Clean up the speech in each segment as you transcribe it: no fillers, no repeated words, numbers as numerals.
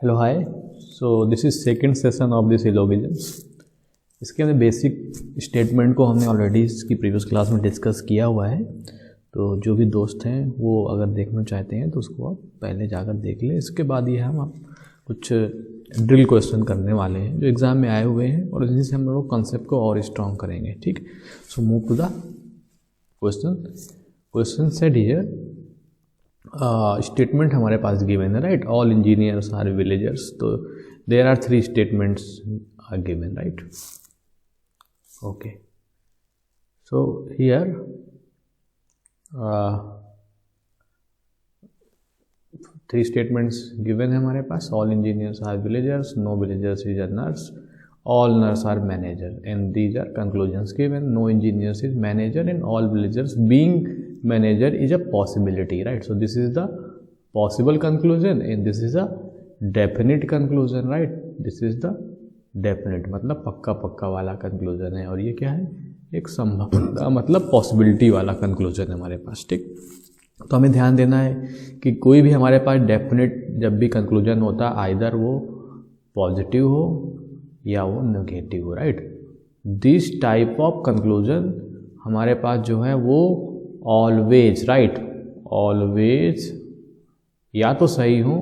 Hello hi. So this is second session of this syllogisms. इसके अंदर basic statement को हमने ऑलरेडी इसकी प्रीवियस क्लास में डिस्कस किया हुआ है, तो जो भी दोस्त हैं वो अगर देखना चाहते हैं तो उसको आप पहले जाकर देख लें। इसके बाद ये हम आप कुछ ड्रिल क्वेश्चन करने वाले हैं जो एग्ज़ाम में आए हुए हैं और इसी से हम लोग कॉन्सेप्ट को और स्ट्रॉन्ग करेंगे। ठीक, so move to the question said here statement हमारे पास गिवन है, right. All engineers are villagers, तो there are 3 statements are given, right. Okay, so here 3 statements given है हमारे पास। All engineers are villagers, no villagers is a nurse, all nurse are manager, and these are conclusions given. No engineers is manager and all villagers being manager is a possibility, right? So this is the possible conclusion and this is a definite conclusion, right? This is the definite मतलब पक्का पक्का वाला conclusion है, और ये क्या है, एक संभावना मतलब possibility वाला conclusion है हमारे पास। ठीक, तो हमें ध्यान देना है कि कोई भी हमारे पास definite जब भी conclusion होता है आइदर वो पॉजिटिव हो या वो नेगेटिव हो, right. This type of conclusion हमारे पास जो है वो ऑलवेज, राइट, ऑलवेज या तो सही हो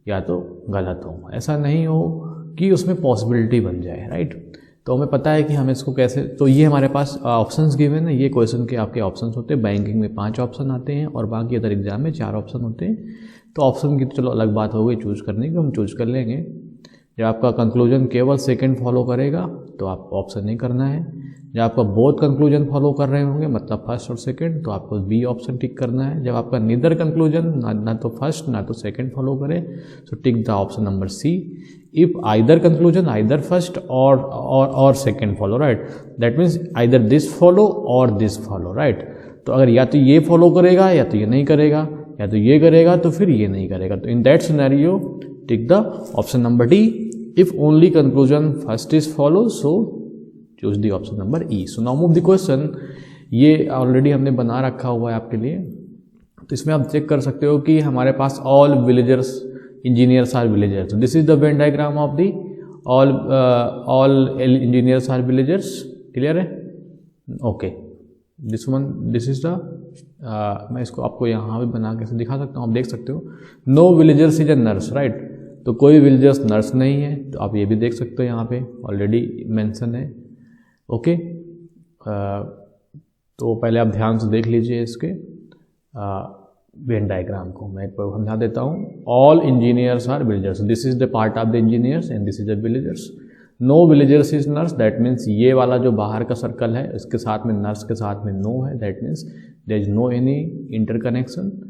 या तो गलत हो। ऐसा नहीं हो कि उसमें पॉसिबिलिटी बन जाए, राइट। तो हमें पता है कि हम इसको कैसे, तो ये हमारे पास ऑप्शंस गिवन है। ये क्वेश्चन के आपके ऑप्शंस होते हैं। बैंकिंग में 5 ऑप्शन आते हैं और बाकी अदर एग्जाम में 4 ऑप्शन होते हैं। तो ऑप्शन की तो चलो अलग बात हो गई चूज करने की, हम चूज कर लेंगे। जब आपका कंक्लूजन केवल सेकंड फॉलो करेगा तो आपको ऑप्शन नहीं करना है। जब आपका बोथ कंक्लूजन फॉलो कर रहे होंगे मतलब फर्स्ट और सेकंड, तो आपको बी ऑप्शन टिक करना है। जब आपका नीदर कंक्लूजन ना तो फर्स्ट ना तो सेकंड फॉलो करे, so tick the option number C. If either conclusion either first और second follow, right, that means either this follow और दिस फॉलो, राइट। तो अगर या तो ये फॉलो करेगा या तो ये नहीं करेगा, या तो ये करेगा तो फिर ये नहीं करेगा। तो in that scenario tick the option number D. If only conclusion first is follow, so choose the option number E. So now move the question. ये ऑलरेडी हमने बना रखा हुआ है आपके लिए, तो इसमें आप चेक कर सकते हो कि हमारे पास all villagers engineers are villagers. So this is the Venn diagram of the all engineers are villagers. Clear है? Okay. This is the मैं इसको आपको यहाँ भी बना के दिखा सकता हूँ, आप देख सकते हो। No villagers is a nurse, right? तो कोई विलेजर्स नर्स नहीं है, तो आप ये भी देख सकते हो, यहाँ पे ऑलरेडी मेंशन है। ओके, तो पहले आप ध्यान से देख लीजिए इसके वेन डायग्राम को। मैं एक बार समझा देता हूँ। All engineers are villagers, this is the part of the engineers and this is the villagers. No villagers is nurse, that means ये वाला जो बाहर का सर्कल है इसके साथ में नर्स के साथ में नो है, that means there is no any interconnection.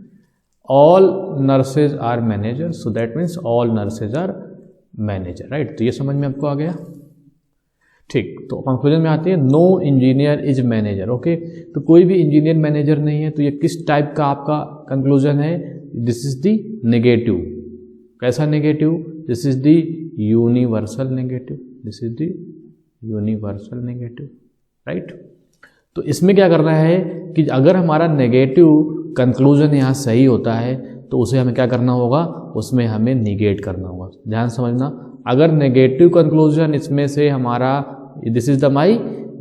All nurses are managers, so that means all nurses are manager, right? तो ये समझ में आपको आ गया। ठीक, तो कंक्लूजन में आती है no engineer is manager. Okay, तो कोई भी इंजीनियर मैनेजर नहीं है, तो ये किस टाइप का आपका कंक्लूजन है? This is the negative. कैसा negative? This is the universal negative, this is the universal negative, right. तो इसमें क्या करना है कि अगर हमारा नेगेटिव कंक्लूजन यहाँ सही होता है तो उसे हमें क्या करना होगा, उसमें हमें निगेट करना होगा। ध्यान समझना, अगर नेगेटिव कंक्लूजन इसमें से हमारा, this is the my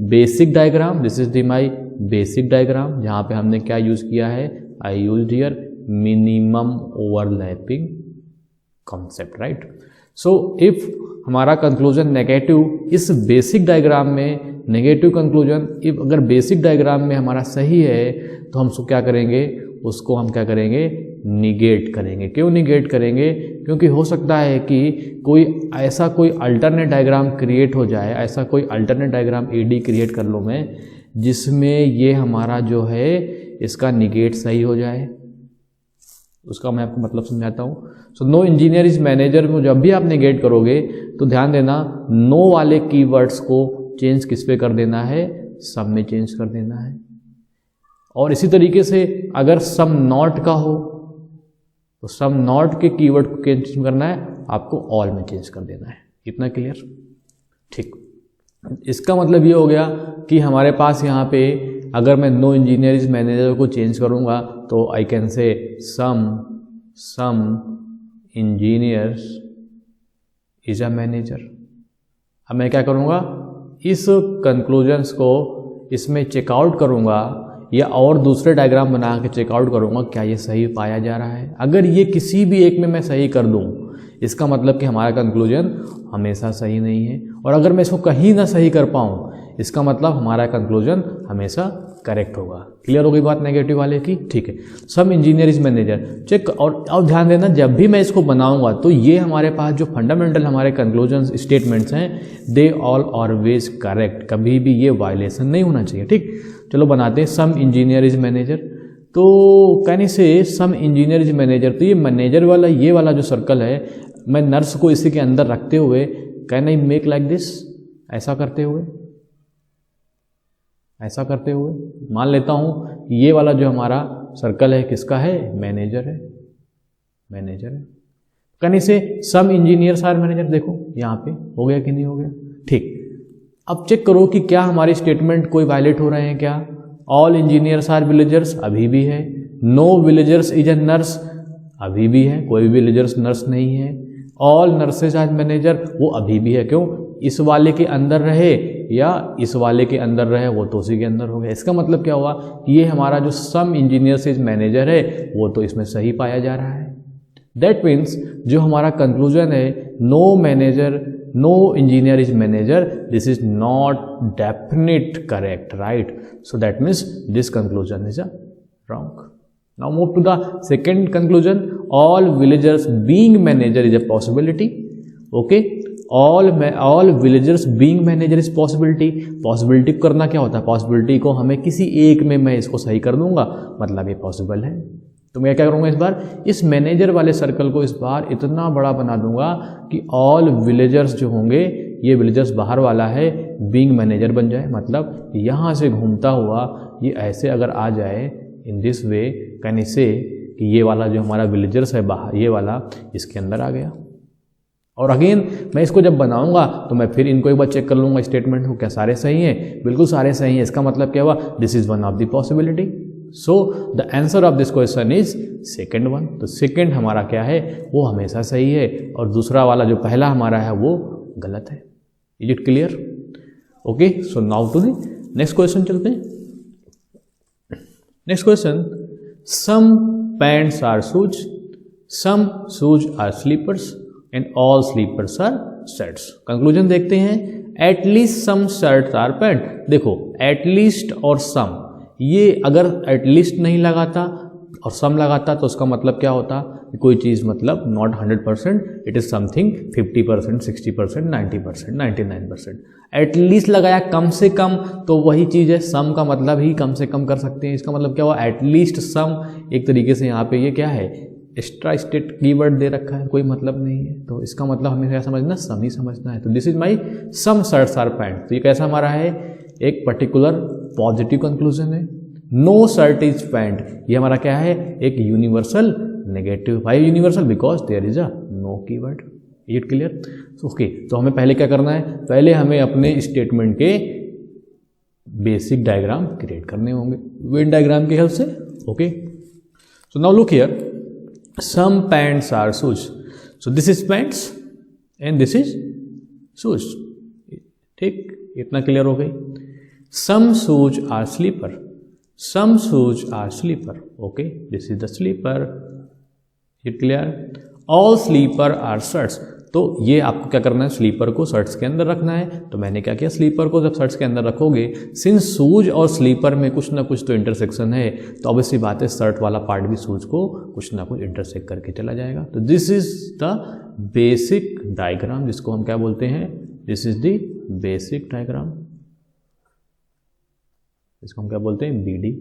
basic diagram, this is the my basic diagram, जहाँ पे हमने क्या यूज किया है, I used here minimum overlapping concept, right. So if हमारा कंक्लूजन नेगेटिव इस बेसिक डायग्राम में, नेगेटिव कंक्लूजन इफ अगर बेसिक डायग्राम में हमारा सही है तो हम उसको क्या करेंगे, उसको हम क्या करेंगे, निगेट करेंगे। क्यों निगेट करेंगे? क्योंकि हो सकता है कि कोई ऐसा कोई अल्टरनेट डायग्राम क्रिएट हो जाए, ऐसा कोई अल्टरनेट डायग्राम एडी क्रिएट कर लो मैं, जिसमें ये हमारा जो है इसका निगेट सही हो जाए। उसका मैं आपको मतलब समझाता हूँ। So no engineer is manager में जब भी आप निगेट करोगे तो ध्यान देना, नो वाले कीवर्ड्स को चेंज किस पे कर देना है, सम में चेंज कर देना है। और इसी तरीके से अगर सम नॉट का हो तो सम नॉट के कीवर्ड को चेंज करना है, आपको ऑल में चेंज कर देना है। इतना क्लियर? ठीक, इसका मतलब ये हो गया कि हमारे पास यहाँ पे अगर मैं नो इंजीनियर इज मैनेजर को चेंज करूँगा तो I can say some engineers is a manager. अब मैं क्या करूँगा, इस कंक्लूजन्स को इसमें चेकआउट करूँगा या और दूसरे डायग्राम बना के चेकआउट करूँगा क्या ये सही पाया जा रहा है। अगर ये किसी भी एक में मैं सही कर दूँ इसका मतलब कि हमारा कंक्लूजन हमेशा सही नहीं है, और अगर मैं इसको कहीं ना सही कर पाऊँ इसका मतलब हमारा कंक्लूजन हमेशा करेक्ट होगा। क्लियर हो गई बात नेगेटिव वाले की? ठीक है। सम इंजीनियर इज मैनेजर चेक। और अब ध्यान देना, जब भी मैं इसको बनाऊंगा तो ये हमारे पास जो फंडामेंटल हमारे कंक्लूजन स्टेटमेंट्स हैं दे ऑल ऑलवेज करेक्ट, कभी भी ये वायलेशन नहीं होना चाहिए। ठीक, चलो बनाते हैं। सम इंजीनियर इज मैनेजर, तो कहने से सम इंजीनियर इज मैनेजर, तो ये मैनेजर वाला ये वाला जो सर्कल है मैं नर्स को इसी के अंदर रखते हुए can I make like this, ऐसा करते हुए मान लेता हूँ ये वाला जो हमारा सर्कल है किसका है, मैनेजर है। कहने से सम इंजीनियर्स आर मैनेजर, देखो यहाँ पे हो गया कि नहीं हो गया? ठीक, अब चेक करो कि क्या हमारी स्टेटमेंट कोई वायलेट हो रहे हैं क्या। ऑल इंजीनियर्स आर विलेजर्स, अभी भी है। No villagers is a nurse, अभी भी है, कोई भी विलेजर्स नर्स नहीं है। ऑल नर्सेज आर मैनेजर, वो अभी भी है। क्यों? इस वाले के अंदर रहे या इस वाले के अंदर रहे, वो तो उसी के अंदर हो गया। इसका मतलब क्या हुआ कि ये हमारा जो सम इंजीनियर्स इज मैनेजर है वो तो इसमें सही पाया जा रहा है। दैट मीन्स जो हमारा कंक्लूजन है no manager no engineer is manager, this is not definite correct, right? So that means this conclusion is a wrong. Now move to the second conclusion, all villagers being manager is a possibility. Okay, all villagers being manager is possibility. Possibility करना क्या होता है, possibility को हमें किसी एक में मैं इसको सही कर दूंगा, मतलब ये पॉसिबल है। तो मैं क्या करूंगा, इस बार इस मैनेजर वाले सर्कल को इस बार इतना बड़ा बना दूंगा कि ऑल विलेजर्स जो होंगे, ये विलेजर्स बाहर वाला है, बीइंग मैनेजर बन जाए। मतलब यहाँ से घूमता हुआ ये ऐसे अगर आ जाए in this way, can say कि ये वाला जो हमारा विलेजर्स है बाहर, ये वाला इसके अंदर आ गया। और अगेन मैं इसको जब बनाऊंगा तो मैं फिर इनको एक बार चेक कर लूंगा स्टेटमेंट को, क्या सारे सही हैं? बिल्कुल सारे सही हैं। इसका मतलब क्या हुआ, this is one of the possibility. So the answer of this question is second one. तो सेकेंड हमारा क्या है, वो हमेशा सही है, और दूसरा वाला जो पहला हमारा है वो गलत है। Is it clear? Okay, so now to the next question चलते हैं। Next question, some pants are shoes, some shoes are slippers and all slippers are shirts. Conclusion देखते हैं, at least some shirts are pant. देखो at least और some, ये अगर at least नहीं लगाता और सम लगाता तो उसका मतलब क्या होता, कोई चीज़ मतलब not 100%, it is something 50%, 60%, 90%, 99%। At least लगाया कम से कम, तो वही चीज़ है। सम का मतलब ही कम से कम कर सकते हैं। इसका मतलब क्या हुआ, एटलीस्ट सम एक तरीके से यहाँ पे ये क्या है, एक्स्ट्रा स्टेट कीवर्ड दे रखा है, कोई मतलब नहीं है। तो इसका मतलब हमें क्या समझना, सम ही समझना है। तो this is my some shirts are pant. तो ये कैसा हमारा है, एक पर्टिकुलर पॉजिटिव कंक्लूजन है। नो शर्ट इज पैंट, ये हमारा क्या है, एक universal negative. Why universal, because there is a no keyword. It clear? Okay, तो हमें पहले क्या करना है, पहले हमें अपने स्टेटमेंट के बेसिक डायग्राम क्रिएट करने होंगे वेन डायग्राम की हेल्प से। Okay, so now look here, some pants are shoes, so this is pants and this is shoes। ठीक, इतना क्लियर हो गई। some shoes are sleeper, some shoes are sleeper, okay, this is the sleeper। it clear? all sleeper are shirts, तो ये आपको क्या करना है, स्लीपर को शर्ट्स के अंदर रखना है। तो मैंने क्या किया, स्लीपर को जब शर्ट्स के अंदर रखोगे, सिंस शूज और स्लीपर में कुछ ना कुछ तो इंटरसेक्शन है, तो ऑब्वियसली बात है शर्ट वाला पार्ट भी शूज को कुछ ना कुछ इंटरसेक्ट करके चला जाएगा। तो this is the basic diagram, जिसको हम क्या बोलते हैं, this is the basic diagram, इसको हम क्या बोलते हैं, BD।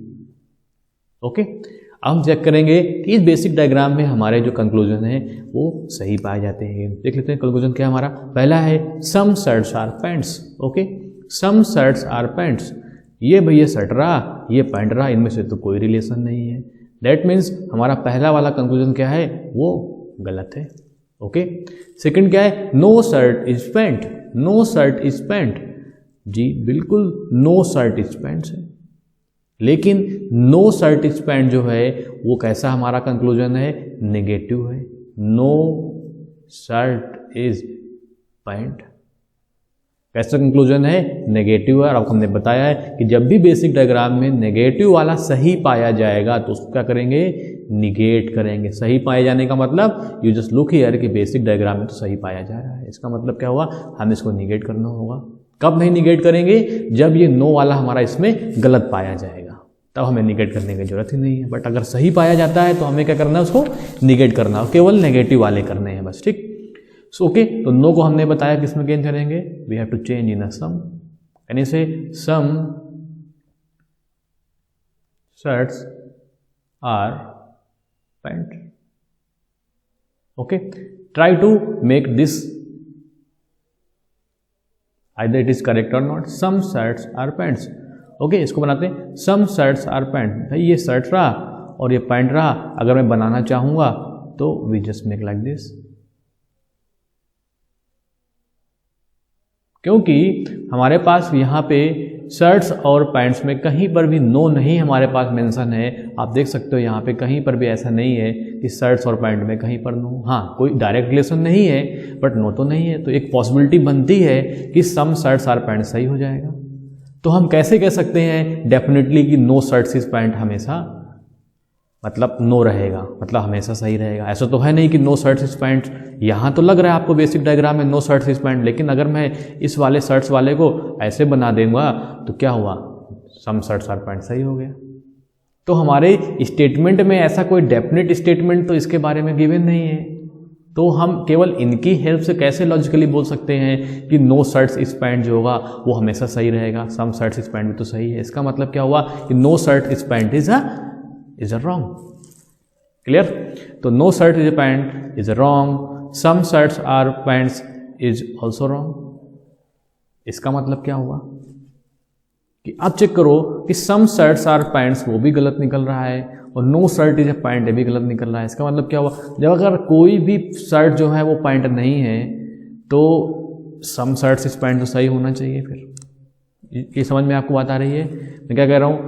ओके, अब हम चेक करेंगे कि इस बेसिक डायग्राम में हमारे जो कंक्लूजन है वो सही पाए जाते हैं। देख लेते हैं कंक्लूजन क्या हमारा। पहला है some shirts are pants. Okay, some shirts are pants, ये भैया शर्ट रहा, ये पैंट रहा, इनमें से तो कोई रिलेशन नहीं है। दैट मीन्स हमारा पहला वाला कंक्लूजन क्या है, वो गलत है। ओके, सेकंड क्या है, no shirt is pant, no shirt is pant, जी बिल्कुल नो शर्ट इज पैंट्स है। लेकिन नो शर्ट इज पैंट जो है वो कैसा हमारा कंक्लूजन है, नेगेटिव है। No shirt is point. कैसा कंक्लूजन है? नेगेटिव है। और हमने बताया है कि जब भी बेसिक डायग्राम में नेगेटिव वाला सही पाया जाएगा तो उसको क्या करेंगे? निगेट करेंगे। सही पाए जाने का मतलब यू जस्ट लुक हियर कि बेसिक डायग्राम में तो सही पाया जा रहा है, इसका मतलब क्या हुआ? हम इसको निगेट करना होगा। कब नहीं निगेट करेंगे? जब ये नो वाला हमारा इसमें गलत पाया जाएगा, तब हमें निगेट करने की जरूरत ही नहीं है। बट अगर सही पाया जाता है तो हमें क्या करना है? उसको निगेट करना, केवल नेगेटिव वाले करने हैं बस। ठीक, सो ओके। तो नो को हमने बताया किसमें चेंज करेंगे? We have to change in a some. Can you say some shirts are pant. Okay, try to make this either it is correct or not. Some shirts are pants. Okay, इसको बनाते हैं some shirts are pants। भाई ये shirt रहा और ये pant रहा, अगर मैं बनाना चाहूंगा तो we just make like this। क्योंकि हमारे पास यहाँ पे शर्ट्स और पैंट्स में कहीं पर भी नो नहीं हमारे पास मेंशन है। आप देख सकते हो यहाँ पे कहीं पर भी ऐसा नहीं है कि शर्ट्स और पैंट में कहीं पर नो। हाँ, कोई डायरेक्ट रिलेशन नहीं है बट नो तो नहीं है, तो एक पॉसिबिलिटी बनती है कि सम शर्ट्स आर पैंट सही हो जाएगा। तो हम कैसे कह सकते हैं डेफिनेटली कि नो शर्ट्स इज पैंट हमेशा मतलब नो रहेगा, मतलब हमेशा सही रहेगा? ऐसा तो है नहीं कि नो शर्ट्स इज पैंट। यहाँ तो लग रहा है आपको बेसिक डायग्राम में नो शर्ट्स इज पैंट, लेकिन अगर मैं इस वाले शर्ट्स वाले को ऐसे बना दूंगा तो क्या हुआ? सम शर्ट्स आर पैंट सही हो गया। तो हमारे स्टेटमेंट में ऐसा कोई डेफिनेट स्टेटमेंट तो इसके बारे में गिवन नहीं है, तो हम केवल इनकी हेल्प से कैसे लॉजिकली बोल सकते हैं कि नो शर्ट्स इज पैंट जो होगा वो हमेशा सही रहेगा? सम शर्ट्स इज पैंट भी तो सही है। इसका मतलब क्या हुआ कि no shirt is pant is a wrong। Clear? तो no shirt is a pant is a wrong, some shirts are pants is also wrong। इसका मतलब क्या हुआ कि आप चेक करो कि some shirts are pants वो भी गलत निकल रहा है और no shirt is a pant ये भी गलत निकल रहा है। इसका मतलब क्या हुआ? जब अगर कोई भी शर्ट जो है वो पैंट नहीं है तो some shirts is pant तो सही होना चाहिए। फिर ये समझ में आपको बात आ रही है मैं क्या कह रहा हूँ?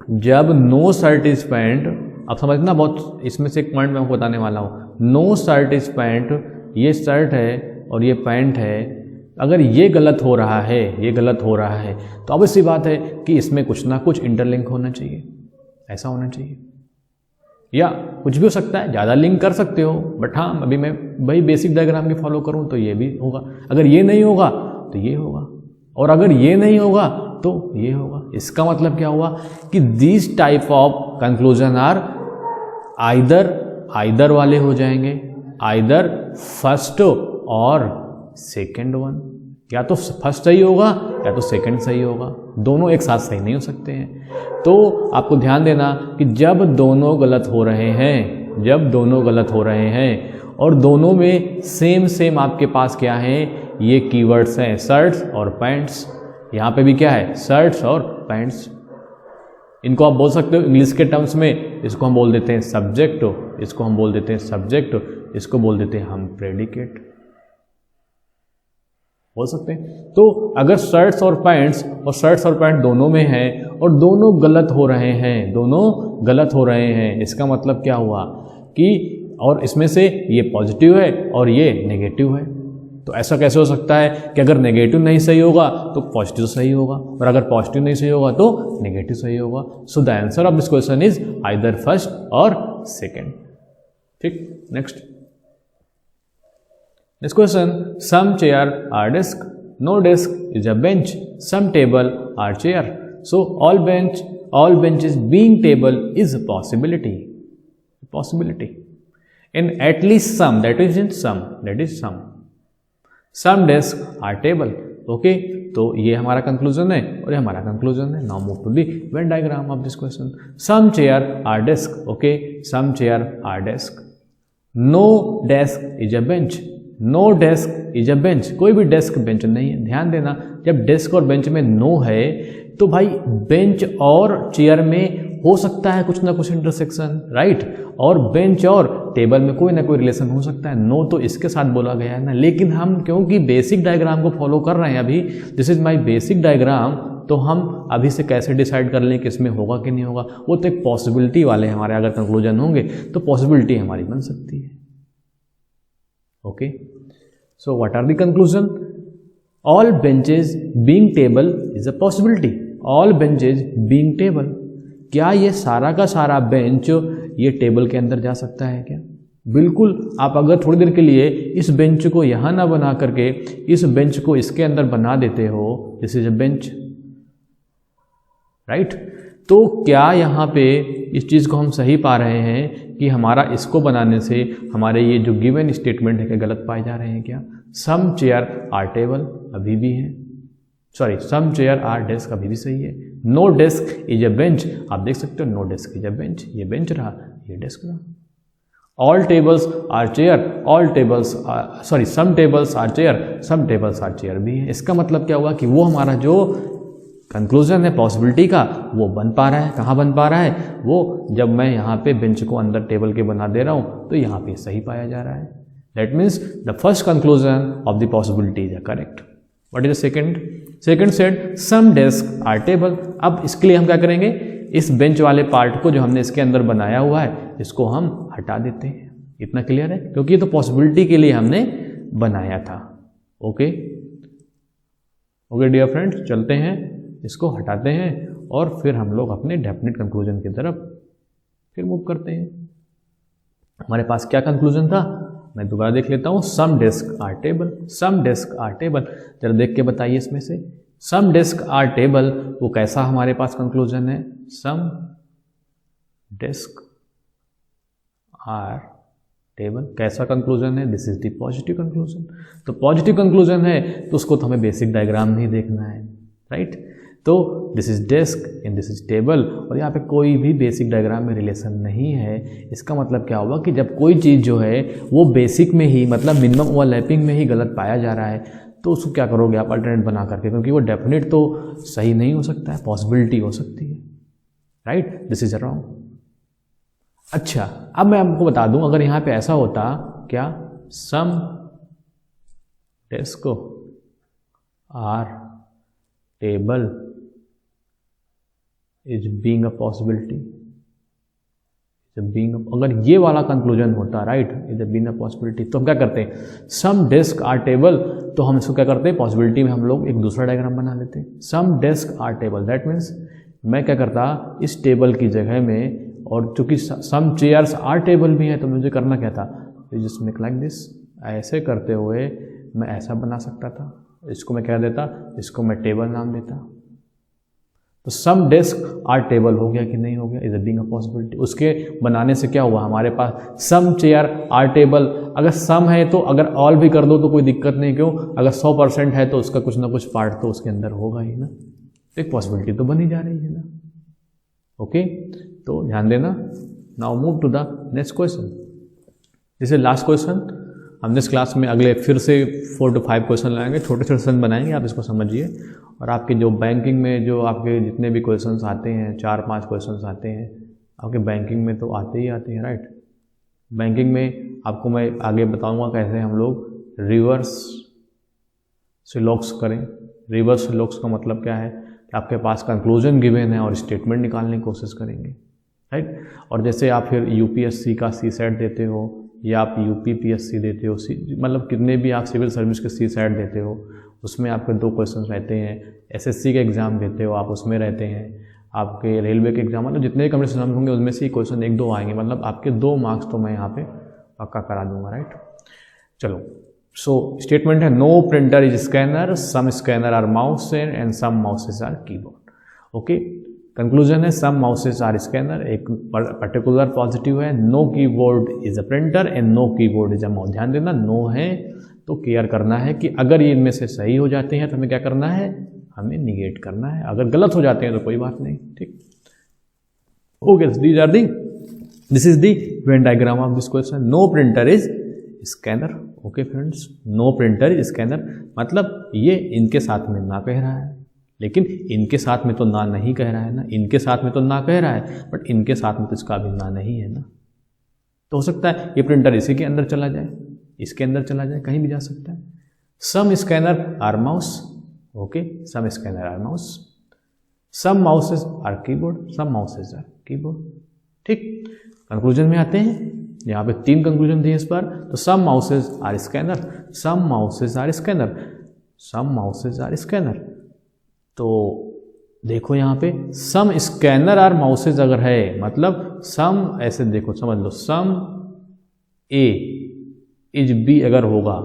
जब नो शर्ट इज पैंट, आप समझना बहुत, इसमें से एक पॉइंट मैं आपको बताने वाला हूँ। नो शर्ट इज पैंट, ये शर्ट है और ये पैंट है, अगर ये गलत हो रहा है, ये गलत हो रहा है तो अब सी बात है कि इसमें कुछ ना कुछ इंटरलिंक होना चाहिए, ऐसा होना चाहिए। या कुछ भी हो सकता है, ज़्यादा लिंक कर सकते हो, बट हाँ अभी मैं भाई बेसिक डायग्राम की फॉलो करूँ तो ये भी होगा। अगर ये नहीं होगा तो ये होगा, और अगर ये नहीं होगा तो ये होगा। इसका मतलब क्या हुआ कि this type of conclusion are either वाले हो जाएंगे, आइदर फर्स्ट और सेकंड वन। या तो फर्स्ट सही होगा या तो सेकंड सही होगा, दोनों एक साथ सही नहीं हो सकते हैं। तो आपको ध्यान देना कि जब दोनों गलत हो रहे हैं, और दोनों में सेम आपके पास क्या है? ये कीवर्ड्स हैं शर्ट्स और पैंट्स। यहाँ पे भी क्या है? शर्ट्स और पैंट्स। इनको आप बोल सकते हो इंग्लिश के टर्म्स में, इसको हम बोल देते हैं सब्जेक्ट, इसको हम बोल देते हैं सब्जेक्ट, इसको बोल देते हैं हम प्रेडिकेट, बोल सकते हैं। तो अगर शर्ट्स और पैंट दोनों में है और दोनों गलत हो रहे हैं, इसका मतलब क्या हुआ कि और इसमें से ये पॉजिटिव है और ये नेगेटिव है। तो ऐसा कैसे हो सकता है कि अगर नेगेटिव नहीं सही होगा तो पॉजिटिव सही होगा, और अगर पॉजिटिव नहीं सही होगा तो नेगेटिव सही होगा। So the answer of this question is either first और सेकंड। ठीक, next question, some chair are desk, no desk is a bench, some table are chair. So all benches being table is a possibility and at least some, that is some desk are table। Okay, तो ये हमारा conclusion है और ये हमारा conclusion है। Now move to the Venn diagram of this question. Some chair are desk, okay, some chair are desk, no desk is a bench, no desk is a bench, कोई भी डेस्क बेंच नहीं है। ध्यान देना, जब desk और bench में no है तो भाई बेंच और चेयर में हो सकता है कुछ ना कुछ इंटरसेक्शन, राइट, और बेंच और टेबल में कोई ना कोई रिलेशन हो सकता है। नो तो इसके साथ बोला गया है ना, लेकिन हम क्योंकि बेसिक डायग्राम को फॉलो कर रहे हैं अभी, this is my basic diagram, तो हम अभी से कैसे डिसाइड कर लें कि इसमें होगा कि नहीं होगा? वो तो एक पॉसिबिलिटी वाले हमारे अगर कंक्लूजन होंगे तो पॉसिबिलिटी हमारी बन सकती है। Okay, so what are the conclusion? All benches being table is a possibility. All benches being table, क्या ये सारा का सारा बेंच ये टेबल के अंदर जा सकता है क्या? बिल्कुल। आप अगर थोड़ी देर के लिए इस बेंच को यहाँ ना बना करके इस बेंच को इसके अंदर बना देते हो, this is a bench, right? तो क्या यहाँ पे इस चीज़ को हम सही पा रहे हैं कि हमारा इसको बनाने से हमारे ये जो गिवन स्टेटमेंट है कि गलत पाए जा रहे हैं क्या? सम चेयर आर टेबल अभी भी है, sorry some chair are desk अभी भी सही है। No desk is a bench, आप देख सकते हो no desk is a bench, ये बेंच रहा, ये डेस्क रहा। All tables are chair, all tables sorry some tables are chair, some tables are chair भी है। इसका मतलब क्या हुआ कि वो हमारा जो कंक्लूजन है पॉसिबिलिटी का वो बन पा रहा है। कहाँ बन पा रहा है? वो जब मैं यहाँ पे बेंच को अंदर टेबल के बना दे रहा हूँ तो यहाँ पे सही पाया जा रहा है। That means the first conclusion of the possibility is correct. What is the second? Second said some desk are table. अब इसके लिए हम क्या करेंगे? इस बेंच वाले पार्ट को जो हमने इसके अंदर बनाया हुआ है इसको हम हटा देते हैं। इतना क्लियर है? क्योंकि ये तो पॉसिबिलिटी के लिए हमने बनाया था। ओके ओके डियर फ्रेंड्स, चलते हैं, इसको हटाते हैं और फिर हम लोग अपने डेफिनेट कंक्लूजन की तरफ फिर मूव करते हैं। हमारे पास क्या कंक्लूजन था? मैं दोबारा देख लेता हूँ। Some desk are table, some desk are table. जरा देख के बताइए इसमें से सम डेस्क आर टेबल वो कैसा हमारे पास कंक्लूजन है? सम डेस्क आर टेबल कैसा कंक्लूजन है? This is the positive conclusion. तो पॉजिटिव कंक्लूजन है तो उसको तो हमें बेसिक डायग्राम नहीं देखना है, राइट? तो this is desk and this is table, और यहाँ पे कोई भी बेसिक डायग्राम में रिलेशन नहीं है। इसका मतलब क्या होगा कि जब कोई चीज़ जो है वो बेसिक में ही मतलब मिनिमम ओवरलैपिंग में ही गलत पाया जा रहा है तो उसको क्या करोगे आप? अल्टरनेट बना करके, क्योंकि वो डेफिनेट तो सही नहीं हो सकता है, पॉसिबिलिटी हो सकती है, राइट? This is wrong. अच्छा, अब मैं आपको बता दूं, अगर यहाँ पे ऐसा होता क्या? Some desk are table is being a possibility, अगर ये वाला कंक्लूजन होता, right, is being a possibility, तो हम क्या करते हैं? सम डेस्क आर टेबल, तो हम इसको क्या करते हैं? पॉसिबिलिटी में हम लोग एक दूसरा डायग्राम बना लेते हैं। Some desk are table, that means मैं क्या करता, इस टेबल की जगह में, और चूंकि सम चेयर्स आर टेबल भी है तो मुझे करना क्या था? जस्ट मेक लाइक दिस, ऐसे करते हुए मैं ऐसा बना सकता था। इसको मैं क्या देता? इसको मैं टेबल नाम देता। तो सम डेस्क आर टेबल हो गया कि नहीं हो गया? Is a being a possibility. उसके बनाने से क्या हुआ हमारे पास? सम चेयर आर टेबल, अगर सम है तो अगर ऑल भी कर दो तो कोई दिक्कत नहीं, क्यों? अगर 100% है तो उसका कुछ ना कुछ पार्ट तो उसके अंदर होगा ही ना, एक पॉसिबिलिटी तो बनी जा रही है ना। ओके, तो ध्यान देना। Now move to the next question. This is last question. हम नेक्स्ट क्लास में अगले फिर से 4 to 5 क्वेश्चन लाएंगे, छोटे छोटे क्वेश्चन बनाएंगे, आप इसको समझिए। और आपके जो बैंकिंग में जो आपके जितने भी क्वेश्चंस आते हैं, 4-5 क्वेश्चंस आते हैं आपके बैंकिंग में, तो आते ही आते हैं, राइट? बैंकिंग में आपको मैं आगे बताऊंगा कैसे हम लोग रिवर्स सिलॉक्स करें। रिवर्स सिलॉक्स का मतलब क्या है कि आपके पास कंक्लूजन गिवन है और स्टेटमेंट निकालने की कोशिश करेंगे, राइट? और जैसे आप फिर यूपीएससी का सीसेट देते हो या आप यूपीपीएससी देते हो, मतलब कितने भी आप सिविल सर्विस के सीसेट देते हो, उसमें आपके 2 क्वेश्चन रहते हैं। एसएससी के एग्ज़ाम देते हो आप, उसमें रहते हैं आपके रेलवे के एग्जाम, मतलब जितने कॉम्पिटिशन होंगे उसमें से क्वेश्चन 1-2 आएंगे, मतलब आपके 2 मार्क्स तो मैं यहाँ पे पक्का करा दूंगा, राइट? चलो, सो स्टेटमेंट है no printer is scanner, some scanner are mouse and some mouses are keyboard. Okay, conclusion है सम माउसेस आर स्कैनर, एक पर्टिकुलर पॉजिटिव है। No keyboard is a printer and no keyboard is a mouse. ध्यान देना, no है तो care करना है कि अगर ये इनमें से सही हो जाते हैं तो हमें क्या करना है? हमें निगेट करना है। अगर गलत हो जाते हैं तो कोई बात नहीं, ठीक? Okay, this is the Venn diagram of this question. No printer is scanner. Okay friends, no printer is scanner मतलब ये इनके साथ में ना कह रहा है, लेकिन इनके साथ में तो ना नहीं कह रहा है ना, इनके साथ में तो ना कह रहा है, बट इनके साथ में तो इसका भी ना नहीं है ना। तो हो सकता है ये प्रिंटर इसी के अंदर चला जाए, इसके अंदर चला जाए, कहीं भी जा सकता है। Some scanner are mouse, okay, some scanner are mouse, some mouses are keyboard, some mouses are keyboard, ठीक? कंक्लूजन में आते हैं। यहाँ पे 3 कंक्लूजन थे इस पर। तो सम माउसेज are scanner, some माउसेज are scanner, some माउसेज are scanner. तो देखो यहाँ पे सम स्कैनर आर माउसेज अगर है, मतलब सम, ऐसे देखो समझ लो, सम ए इज बी अगर होगा,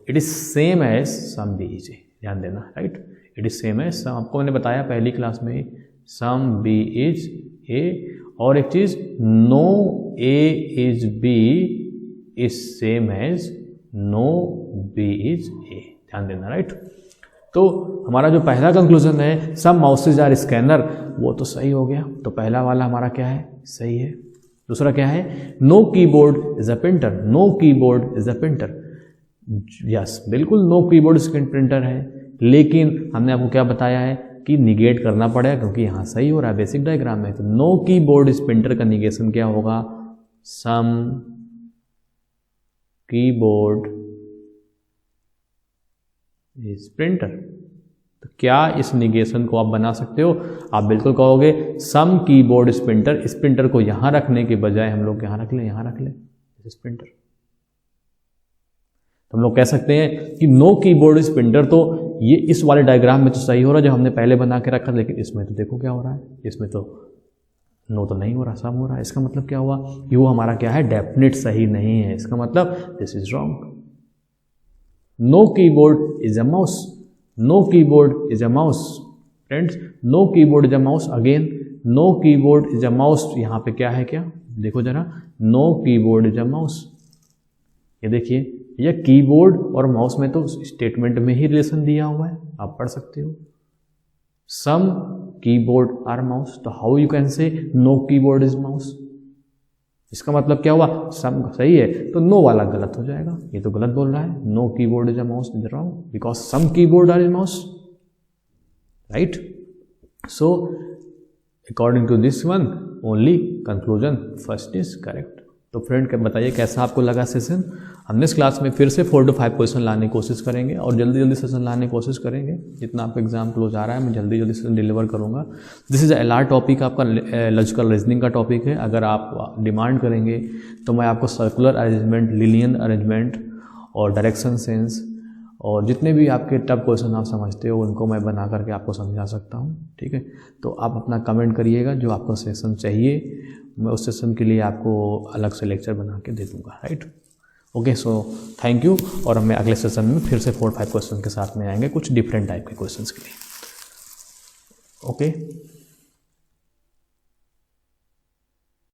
it is same as some B is A, ध्यान देना, right. It is same as some, आपको मैंने बताया पहली क्लास में, सम बी इज ए, और एक चीज no A is B is same as no B is A, ध्यान देना, राइट। तो हमारा जो पहला कंक्लूजन है सम माउसेज आर स्कैनर, वो तो सही हो गया। तो पहला वाला हमारा क्या है, सही है। दूसरा क्या है, no keyboard is a printer, no keyboard is a printer, yes बिल्कुल नो कीबोर्ड इज प्रिंटर है, लेकिन हमने आपको क्या बताया है कि निगेट करना पड़ेगा, क्योंकि यहाँ सही हो रहा है बेसिक डायग्राम में। तो नो कीबोर्ड इज प्रिंटर का निगेशन क्या होगा, सम कीबोर्ड इज प्रिंटर। तो क्या इस निगेशन को आप बना सकते हो, आप बिल्कुल कहोगे सम कीबोर्ड इज प्रिंटर, इस प्रिंटर को यहां रखने के बजाय हम लोग यहां रख लें, यहां रख लें इस प्रिंटर। तो हम लोग कह सकते हैं कि नो कीबोर्ड इज प्रिंटर, तो ये इस वाले डायग्राम में तो सही हो रहा है जो हमने पहले बना के रखा, लेकिन इसमें तो देखो क्या हो रहा है, इसमें तो नो तो नहीं हो रहा, सम हो रहा है। इसका मतलब क्या हुआ, कि वो हमारा क्या है, डेफिनेट सही नहीं है। इसका मतलब this is wrong. No keyboard is a mouse, no keyboard is a mouse, friends no keyboard is a mouse, again no keyboard is a mouse. यहाँ पे क्या है, क्या देखो जरा, no keyboard is a mouse, ये देखिए, यह कीबोर्ड और माउस में तो स्टेटमेंट में ही रिलेशन दिया हुआ है, आप पढ़ सकते हो। सम कीबोर्ड आर माउस, तो how you can say no keyboard is mouse, इसका मतलब क्या हुआ, सम सही है तो नो वाला गलत हो जाएगा, ये तो गलत बोल रहा है, no keyboard is a mouse is wrong because some keyboard are is mouse, right. So according to this one only conclusion first is correct. तो फ्रेंड बताइए कैसा आपको लगा सेशन। हम नेक्स्ट क्लास में फिर से 4 to 5 क्वेश्चन लाने की कोशिश करेंगे और जल्दी जल्दी सेशन लाने की कोशिश करेंगे। जितना आपका एग्जाम क्लोज आ रहा है मैं जल्दी जल्दी सेशन डिलीवर करूंगा। दिस इज LR टॉपिक, आपका लॉजिकल रीजनिंग का टॉपिक है। अगर आप डिमांड करेंगे तो मैं आपको सर्कुलर अरेंजमेंट, लिनियर अरेंजमेंट और डायरेक्शन सेंस और जितने भी आपके टफ क्वेश्चन आप समझते हो उनको मैं बना करके आपको समझा सकता हूँ, ठीक है। तो आप अपना कमेंट करिएगा जो आपको सेशन चाहिए, मैं उस सेशन के लिए आपको अलग से लेक्चर बना के दे दूँगा, right. Okay, so thank you. और हमें अगले सेशन में फिर से 4-5 क्वेश्चन के साथ में आएंगे, कुछ डिफरेंट टाइप के क्वेश्चंस के लिए। ओके।